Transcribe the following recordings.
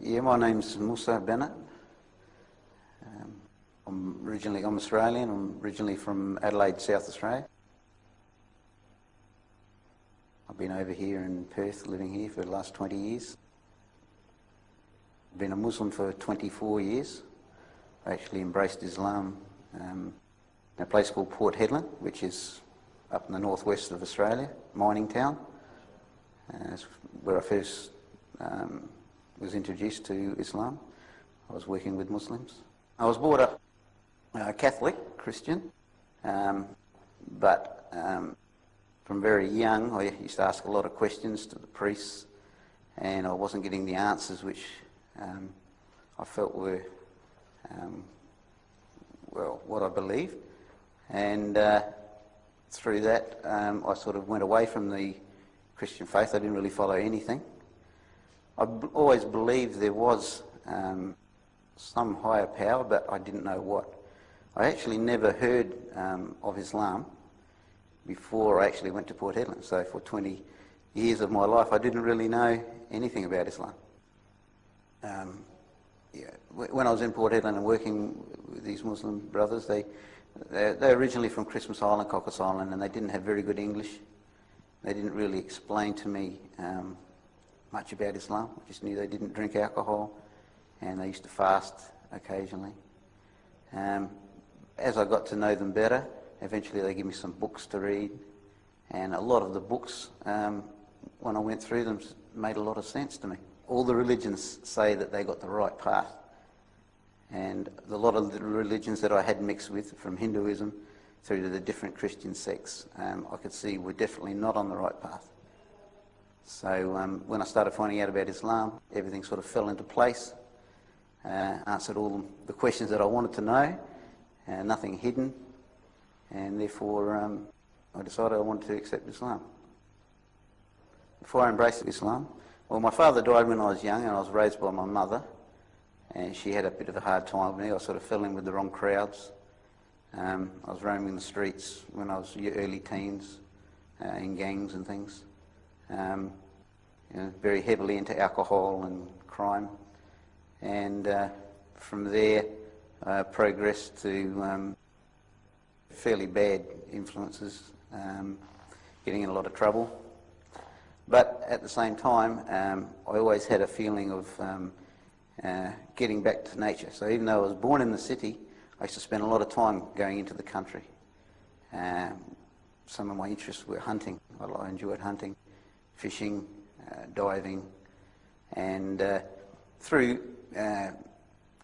Yeah, my name's Moosa Benneth. I'm Australian. I'm originally from Adelaide, South Australia. I've been over here in Perth, living here for the last 20 years. I've been a Muslim for 24 years. I actually embraced Islam in a place called Port Hedland, which is up in the northwest of Australia, mining town. That's where I first was introduced to Islam. I was working with Muslims. I was brought up Catholic, Christian, but from very young I used to ask a lot of questions to the priests, and I wasn't getting the answers which I felt were, well, what I believed. And through that I sort of went away from the Christian faith. I didn't really follow anything. I always believed there was some higher power, but I didn't know what. I actually never heard of Islam before I actually went to Port Hedland. So for 20 years of my life, I didn't really know anything about Islam. When I was in Port Hedland and working with these Muslim brothers, they're originally from Christmas Island, Cocos Island, and they didn't have very good English. They didn't really explain to me much about Islam. I just knew they didn't drink alcohol and they used to fast occasionally. As I got to know them better, eventually they gave me some books to read, and a lot of the books, when I went through them, made a lot of sense to me. All the religions say that they got the right path, and a lot of the religions that I had mixed with, from Hinduism through to the different Christian sects, I could see were definitely not on the right path. So when I started finding out about Islam, everything sort of fell into place, answered all the questions that I wanted to know, nothing hidden, and therefore I decided I wanted to accept Islam. Before I embraced Islam, well, my father died when I was young, and I was raised by my mother, and she had a bit of a hard time with me. I sort of fell in with the wrong crowds. I was roaming the streets when I was early teens, in gangs and things. Very heavily into alcohol and crime, and from there progressed to fairly bad influences, getting in a lot of trouble. But at the same time, I always had a feeling of getting back to nature. So even though I was born in the city, I used to spend a lot of time going into the country. Some of my interests were hunting. I enjoyed hunting, fishing, diving, and through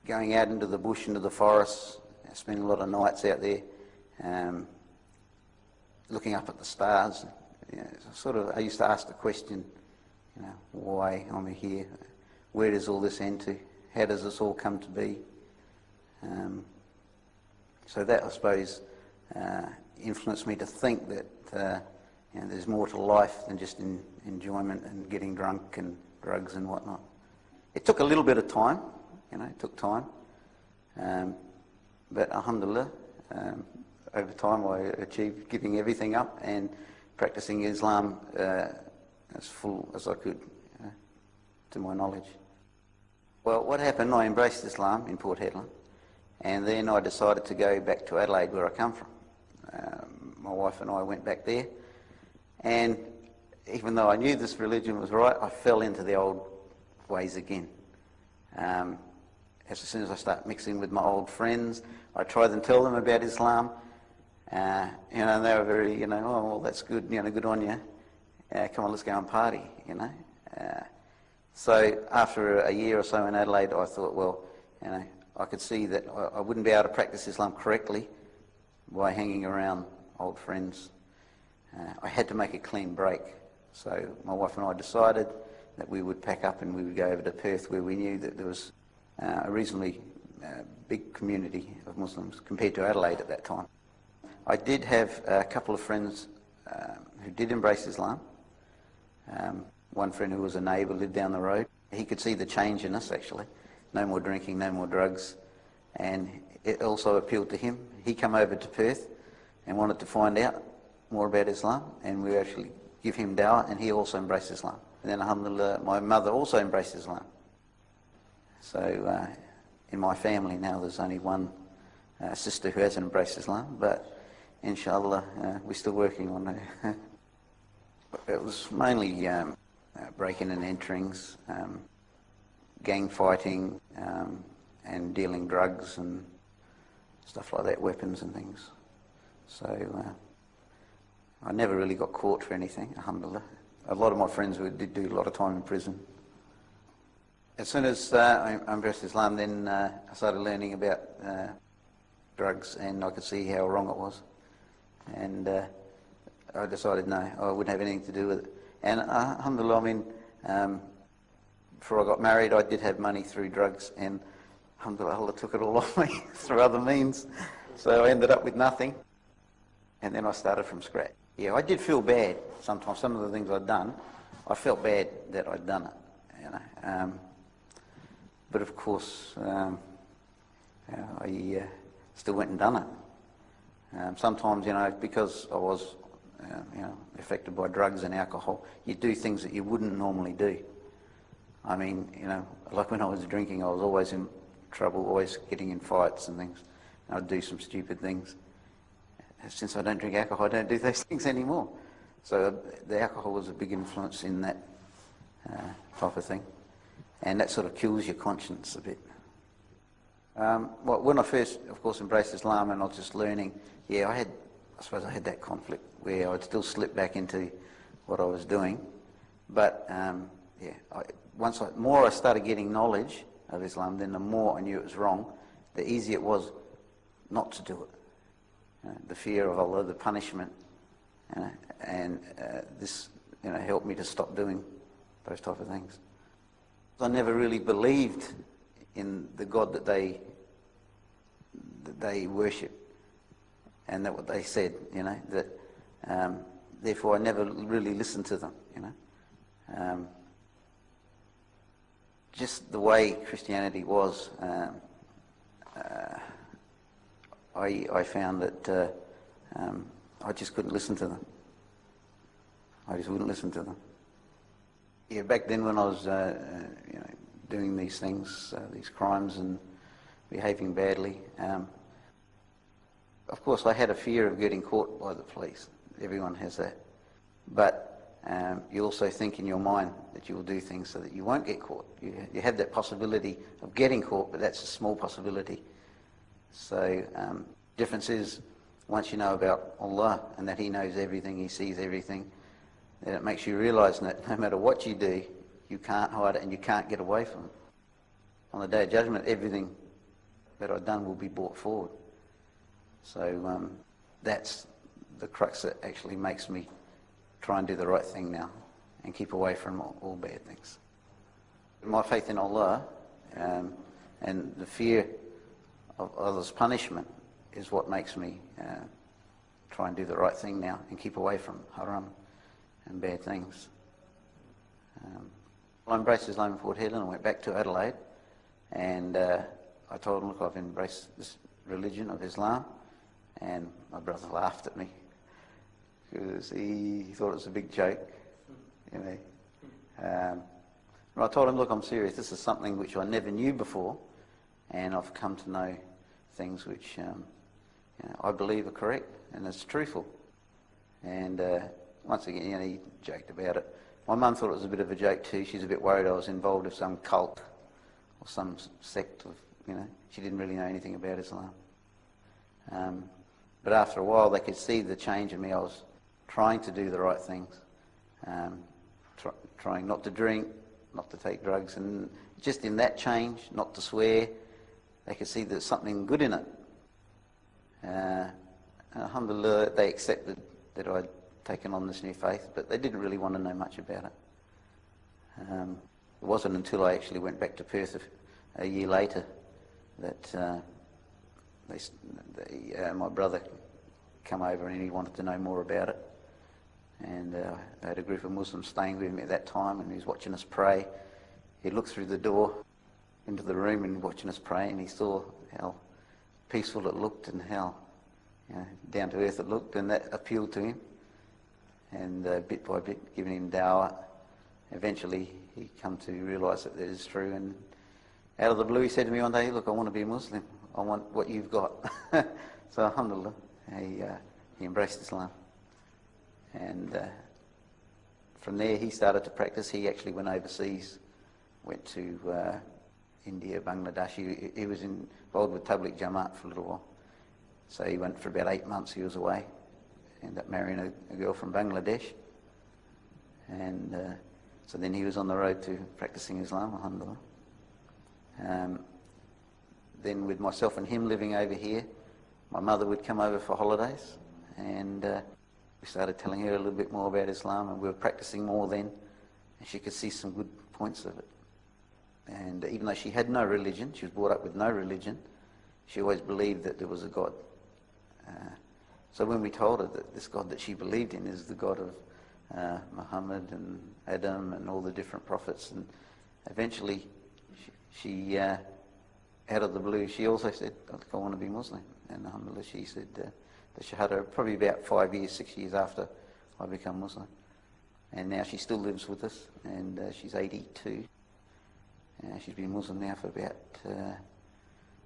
going out into the bush, into the forests, spending a lot of nights out there, looking up at the stars. I used to ask the question, why am I here? Where does all this end to? How does this all come to be? So that, I suppose, influenced me to think that there's more to life than just enjoyment and getting drunk and drugs and whatnot. It took a little bit of time, it took time, but alhamdulillah, over time I achieved giving everything up and practicing Islam as full as I could, to my knowledge. Well, what happened, I embraced Islam in Port Hedland, and then I decided to go back to Adelaide, where I come from. My wife and I went back there, and even though I knew this religion was right, I fell into the old ways again. As soon as I start mixing with my old friends, I try and tell them about Islam, and they were very, oh, well, that's good, good on you. Come on, let's go and party, So after a year or so in Adelaide, I thought, well, I could see that I wouldn't be able to practice Islam correctly by hanging around old friends. I had to make a clean break. So my wife and I decided that we would pack up and we would go over to Perth, where we knew that there was a reasonably big community of Muslims compared to Adelaide at that time. I did have a couple of friends who did embrace Islam. One friend who was a neighbour lived down the road. He could see the change in us, actually. No more drinking, no more drugs. And it also appealed to him. He came over to Perth and wanted to find out more about Islam, and we actually give him dawah, and he also embraced Islam. And then, alhamdulillah, my mother also embraced Islam. So in my family now there's only one sister who hasn't embraced Islam, but inshallah we're still working on it. It was mainly breaking and enterings, gang fighting, and dealing drugs and stuff like that, weapons and things. So I never really got caught for anything, alhamdulillah. A lot of my friends did do a lot of time in prison. As soon as I embraced Islam, then I started learning about drugs, and I could see how wrong it was. And I decided, no, I wouldn't have anything to do with it. And alhamdulillah, I mean, before I got married, I did have money through drugs, and alhamdulillah, Allah took it all off me through other means. So I ended up with nothing, and then I started from scratch. Yeah, I did feel bad sometimes. Some of the things I'd done, I felt bad that I'd done it, you know. But of course, I still went and done it. Sometimes, you know, because I was, you know, affected by drugs and alcohol, you do things that you wouldn't normally do. I mean, you know, like when I was drinking, I was always in trouble, always getting in fights and things. I'd do some stupid things. Since I don't drink alcohol, I don't do those things anymore. So the alcohol was a big influence in that type of thing. And that sort of kills your conscience a bit. Well, when I first, of course, embraced Islam and I was just learning, yeah, I suppose I had that conflict where I'd still slip back into what I was doing. But, yeah, more I started getting knowledge of Islam, then the more I knew it was wrong, the easier it was not to do it. The fear of Allah, the punishment, and this, you know, helped me to stop doing those type of things. I never really believed in the God that they worship, and that what they said, you know, that therefore I never really listened to them, you know. Just the way Christianity was, I found that I just couldn't listen to them. I just wouldn't listen to them. Yeah, back then when I was, you know, doing these things, these crimes and behaving badly, of course I had a fear of getting caught by the police. Everyone has that. But you also think in your mind that you will do things so that you won't get caught. You have that possibility of getting caught, but that's a small possibility. So difference is, once you know about Allah and that He knows everything, He sees everything, then it makes you realise that no matter what you do, you can't hide it and you can't get away from it. On the Day of Judgment, everything that I've done will be brought forward. So that's the crux that actually makes me try and do the right thing now and keep away from all bad things. My faith in Allah and the fear of others' punishment is what makes me try and do the right thing now and keep away from haram and bad things. I embraced Islam in Port Hedland and went back to Adelaide, and I told him, look, I've embraced this religion of Islam, and my brother laughed at me because he thought it was a big joke, you know. And I told him, look, I'm serious, this is something which I never knew before, and I've come to know things which you know, I believe are correct and it's truthful. And once again, you know, he joked about it. My mum thought it was a bit of a joke too. She's a bit worried I was involved with some cult or some sect of, you know, she didn't really know anything about Islam. But after a while, they could see the change in me. I was trying to do the right things, trying not to drink, not to take drugs, and just in that change, not to swear, they could see there's something good in it. Alhamdulillah, they accepted that I'd taken on this new faith, but they didn't really want to know much about it. It wasn't until I actually went back to Perth a year later that my brother come over and he wanted to know more about it. And I had a group of Muslims staying with me at that time, and he was watching us pray. He looked through the door into the room and watching us pray, and he saw how peaceful it looked and how down to earth it looked, and that appealed to him. And bit by bit, giving him dawah, eventually he come to realise that is true. And out of the blue, he said to me one day, "Look, I want to be a Muslim. I want what you've got." So alhamdulillah, he embraced Islam. And from there he started to practice. He actually went overseas, went to India, Bangladesh. He was involved with Tabligh Jamaat for a little while. So he went for about 8 months. He was away. Ended up marrying a girl from Bangladesh. And so then he was on the road to practicing Islam, alhamdulillah. Then with myself and him living over here, my mother would come over for holidays, and we started telling her a little bit more about Islam, and we were practicing more then, and she could see some good points of it. And even though she had no religion, she was brought up with no religion, she always believed that there was a God. So when we told her that this God that she believed in is the God of Muhammad and Adam and all the different prophets, and eventually she out of the blue, she also said, "I want to be Muslim." And alhamdulillah, she said the Shahada probably about 5 years, 6 years after I become Muslim. And now she still lives with us, and she's 82. She's been Muslim now for about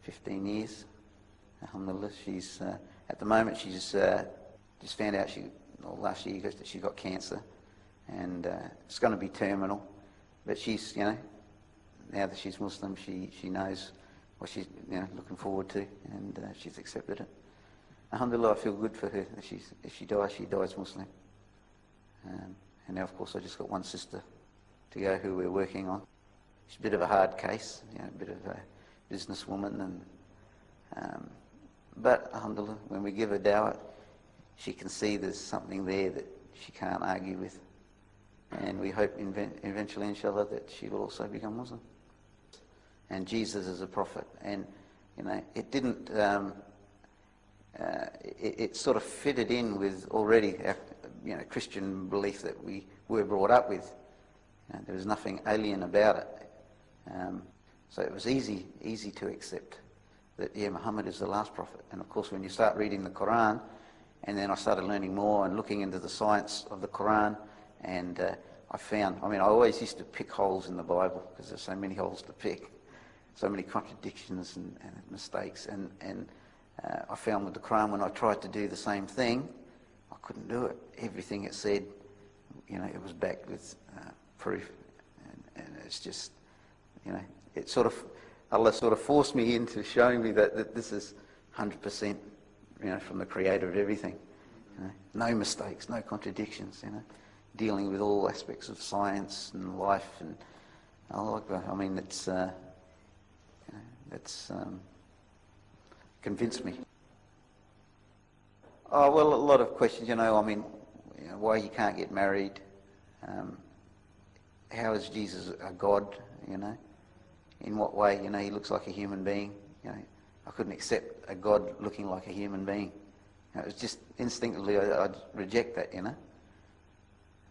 15 years. Alhamdulillah, she's at the moment she's just found out last year that she got cancer, and it's going to be terminal. But she's now that she's Muslim, she knows what she's looking forward to, and she's accepted it. Alhamdulillah, I feel good for her. If she dies Muslim. And now, of course, I just got one sister to go who we're working on. She's a bit of a hard case, a bit of a businesswoman, and but alhamdulillah, when we give her dawah, she can see there's something there that she can't argue with, and we hope eventually, inshallah, that she will also become Muslim. And Jesus is a prophet, and it didn't. It sort of fitted in with already our, Christian belief that we were brought up with. There was nothing alien about it. So it was easy to accept that, Muhammad is the last prophet. And of course, when you start reading the Quran, and then I started learning more and looking into the science of the Quran, and I always used to pick holes in the Bible because there's so many holes to pick, so many contradictions and mistakes. And I found with the Quran, when I tried to do the same thing, I couldn't do it. Everything it said, it was backed with proof. And it's just, it sort of, Allah sort of forced me into showing me that this is 100%, from the creator of everything. No mistakes, no contradictions, dealing with all aspects of science and life. And it's convinced me. Oh, well, a lot of questions, why you can't get married, how is Jesus a God, in what way, he looks like a human being, I couldn't accept a God looking like a human being. It was just instinctively I'd reject that,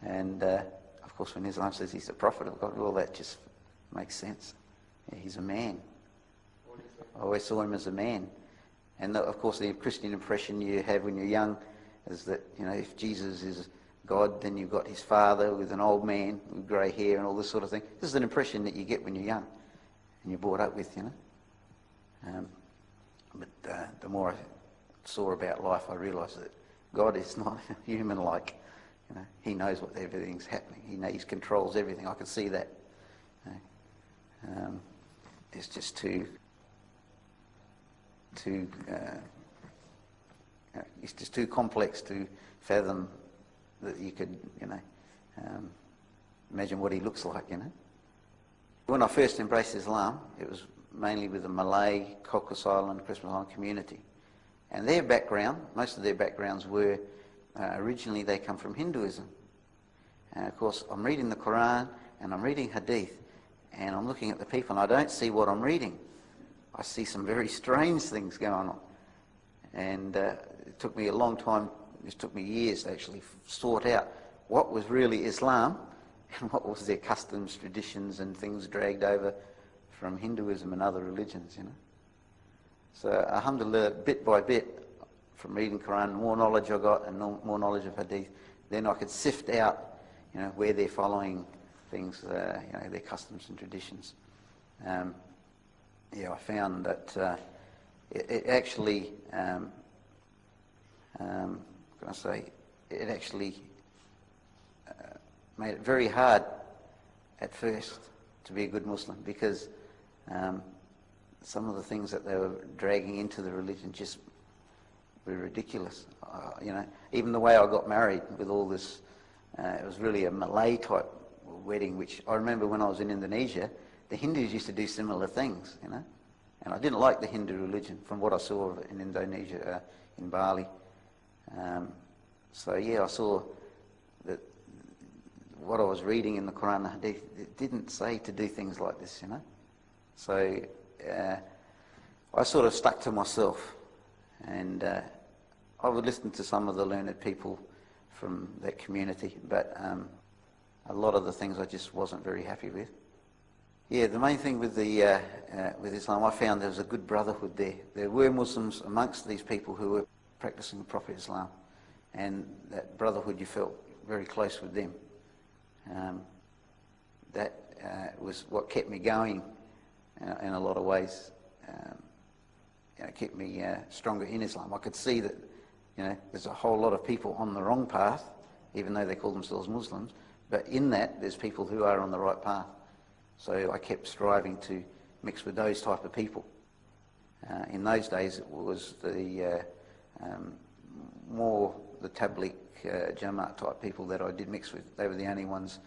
And of course, when Islam says he's a prophet of God, well, that just makes sense. He's a man. I always saw him as a man. And of course, the Christian impression you have when you're young is that, if Jesus is God, then you've got his father with an old man with grey hair and all this sort of thing. This is an impression that you get when you're young and you're brought up with, But the more I saw about life, I realised that God is not human-like. He knows what everything's happening. He controls everything. I can see that. It's just it's just too complex to fathom that you could, imagine what he looks like, When I first embraced Islam, it was mainly with the Malay, Cocos Island, Christmas Island community. And their background, most of their backgrounds were, originally they come from Hinduism. And of course, I'm reading the Quran and I'm reading Hadith, and I'm looking at the people and I don't see what I'm reading. I see some very strange things going on. And it took me a long time, it took me years to actually sort out what was really Islam and what was their customs, traditions and things dragged over from Hinduism and other religions, you know. So alhamdulillah, bit by bit, from reading Quran, the more knowledge I got and more knowledge of Hadith, then I could sift out, you know, where they're following things, you know, their customs and traditions. Yeah, I found that it actually, can I say, it actually made it very hard at first to be a good Muslim, because some of the things that they were dragging into the religion just were ridiculous. You know, even the way I got married with all this, it was really a Malay type wedding, which I remember when I was in Indonesia, the Hindus used to do similar things, you know. And I didn't like the Hindu religion from what I saw of it in Indonesia, in Bali. So yeah, I saw that what I was reading in the Quran and Hadith, it didn't say to do things like this, you know. So I sort of stuck to myself, and I would listen to some of the learned people from that community, but a lot of the things I just wasn't very happy with. Yeah, the main thing with the with Islam, I found there was a good brotherhood there. There were Muslims amongst these people who were practicing the proper Islam, and that brotherhood, you felt very close with them. That was what kept me going in a lot of ways. You know, kept me stronger in Islam. I could see that, you know, there's a whole lot of people on the wrong path, even though they call themselves Muslims, but in that there's people who are on the right path. So I kept striving to mix with those type of people. In those days it was the more the Tabligh Jamaat type people that I did mix with. They were the only ones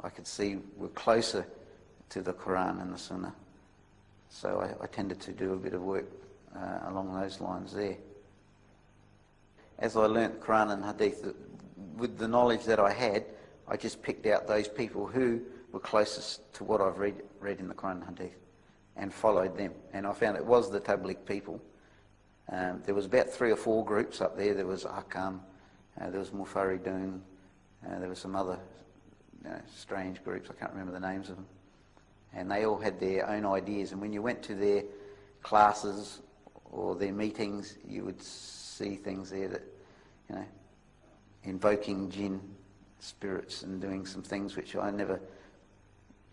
I could see were closer to the Quran and the Sunnah. So I tended to do a bit of work along those lines there. As I learnt Quran and Hadith, with the knowledge that I had, I just picked out those people who were closest to what I've read in the Quran and Hadith, and followed them. And I found it was the Tabligh people. There was about 3 or 4 groups up there. There was Ahkam, there was Mufaridun, there were some other strange groups, I can't remember the names of them. And they all had their own ideas, and when you went to their classes or their meetings, you would see things there that, you know, invoking jinn spirits and doing some things which I never,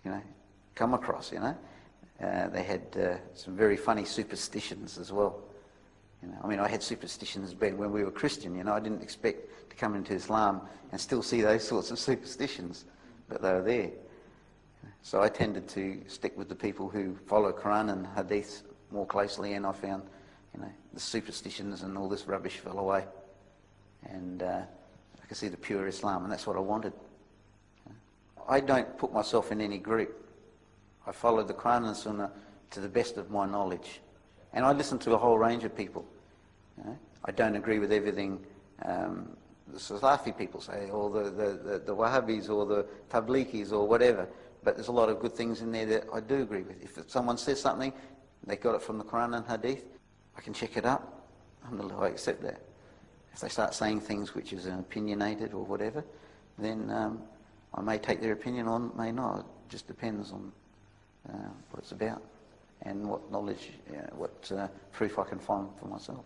you know, come across, you know. They had some very funny superstitions as well. You know, I mean, I had superstitions back when we were Christian, you know. I didn't expect to come into Islam and still see those sorts of superstitions, but they were there. So I tended to stick with the people who follow Quran and Hadith more closely, and I found, you know, the superstitions and all this rubbish fell away. And I could see the pure Islam, and that's what I wanted. I don't put myself in any group. I follow the Quran and Sunnah to the best of my knowledge. And I listen to a whole range of people. You know? I don't agree with everything the Salafi people say, or the Wahhabis, or the Tablighis, or whatever. But there's a lot of good things in there that I do agree with. If someone says something, they got it from the Quran and Hadith, I can check it up. Alhamdulillah, I accept that. If they start saying things which is opinionated or whatever, then I may take their opinion on, may not. It just depends on what it's about and what knowledge, what proof I can find for myself.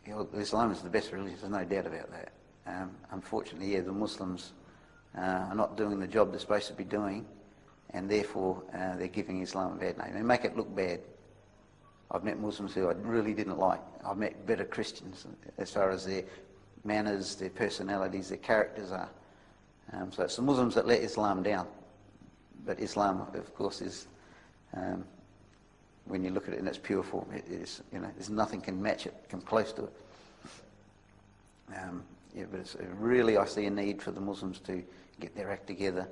You know, Islam is the best religion, there's no doubt about that. Unfortunately, yeah, the Muslims are not doing the job they're supposed to be doing, and therefore they're giving Islam a bad name. They make it look bad. I've met Muslims who I really didn't like. I've met better Christians as far as their manners, their personalities, their characters are. So it's the Muslims that let Islam down. But Islam, of course, is, when you look at it in its pure form, it is, you know, there's nothing can match it, come close to it. Yeah, but it's really, I see a need for the Muslims to get their act together,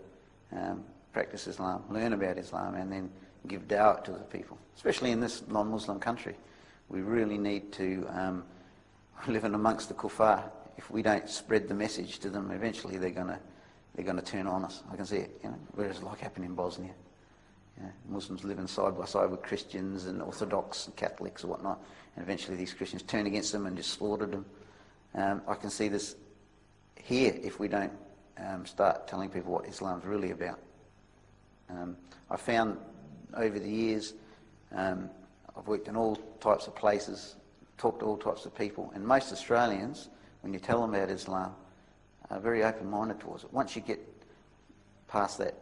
practice Islam, learn about Islam, and then give dawah to the people, especially in this non-Muslim country. We really need to live in amongst the kuffar. If we don't spread the message to them, eventually they're going to turn on us. I can see it, whereas like happened in Bosnia. Muslims living side by side with Christians and Orthodox and Catholics and whatnot, and eventually these Christians turn against them and just slaughtered them. I can see this here if we don't start telling people what Islam's really about. I found over the years, I've worked in all types of places, talked to all types of people, and most Australians, when you tell them about Islam, are very open-minded towards it. Once you get past that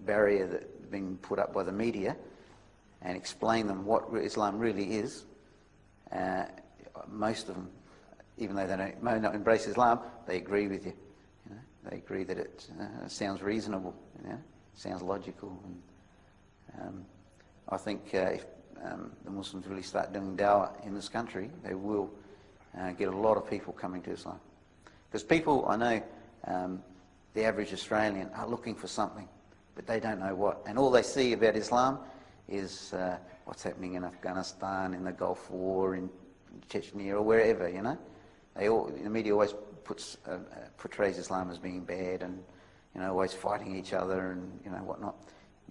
barrier that's been put up by the media and explain them what Islam really is, most of them, even though they may not embrace Islam, they agree with you. They agree that it sounds reasonable, sounds logical. And I think if the Muslims really start doing dawah in this country, they will get a lot of people coming to Islam. Because people, I know, the average Australian are looking for something, but they don't know what. And all they see about Islam is what's happening in Afghanistan, in the Gulf War, in Chechnya, or wherever, the media always portrays Islam as being bad and, always fighting each other and, whatnot.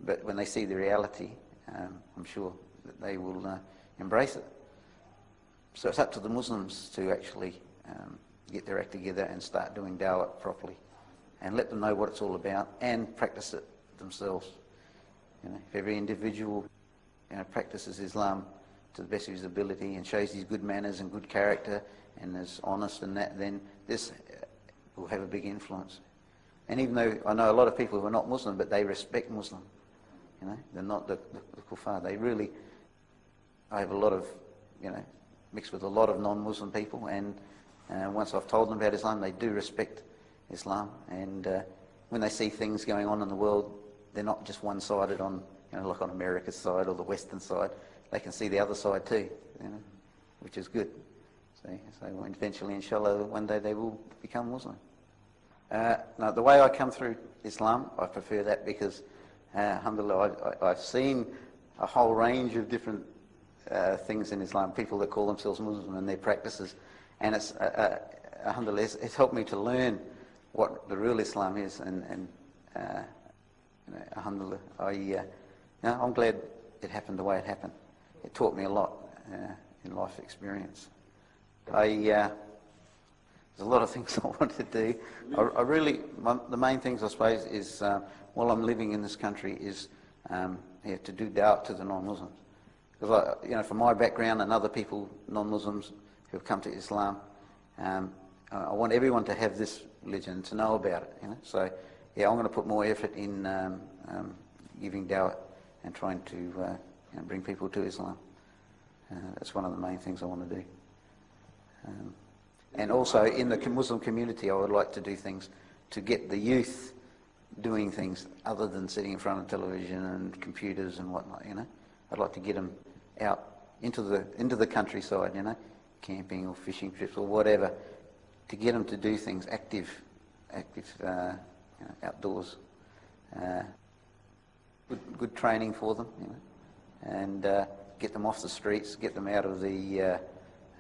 But when they see the reality, I'm sure that they will embrace it. So it's up to the Muslims to actually get their act together and start doing dawah properly and let them know what it's all about and practice it themselves. If every individual practices Islam to the best of his ability and shows his good manners and good character and is honest and that, then this will have a big influence. And even though I know a lot of people who are not Muslim, but they respect Muslim, they're not the kuffar. They really, I have a lot of, mixed with a lot of non-Muslim people, and once I've told them about Islam, they do respect Islam. And when they see things going on in the world, they're not just one-sided on, like on America's side or the Western side. They can see the other side too, which is good. So eventually, inshallah, one day they will become Muslim. Now, the way I come through Islam, I prefer that because, alhamdulillah, I've seen a whole range of different things in Islam, people that call themselves Muslim and their practices, and it's, alhamdulillah, it's helped me to learn what the real Islam is, and alhamdulillah, I'm glad it happened the way it happened. It taught me a lot in life experience. There's a lot of things I want to do. The main things, I suppose, is while I'm living in this country is to do dawah to the non-Muslims. Because from my background and other people, non-Muslims who have come to Islam, I want everyone to have this religion, to know about it. So I'm going to put more effort in giving dawah and trying to bring people to Islam. That's one of the main things I want to do. And also in the Muslim community, I would like to do things to get the youth doing things other than sitting in front of television and computers and whatnot. I'd like to get them out into the countryside, camping or fishing trips or whatever, to get them to do things active outdoors. Good training for them, and get them off the streets, get them out of the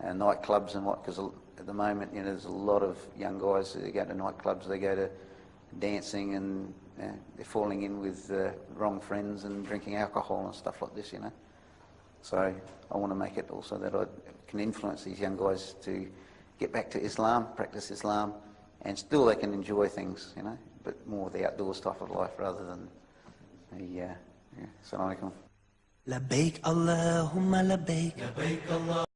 nightclubs and what, because at the moment, there's a lot of young guys who go to nightclubs, they go to dancing, and they're falling in with wrong friends and drinking alcohol and stuff like this, So I want to make it also that I can influence these young guys to get back to Islam, practice Islam, and still they can enjoy things, but more the outdoors type of life rather than the, Assalamu alaikum. لبيك اللهم لبيك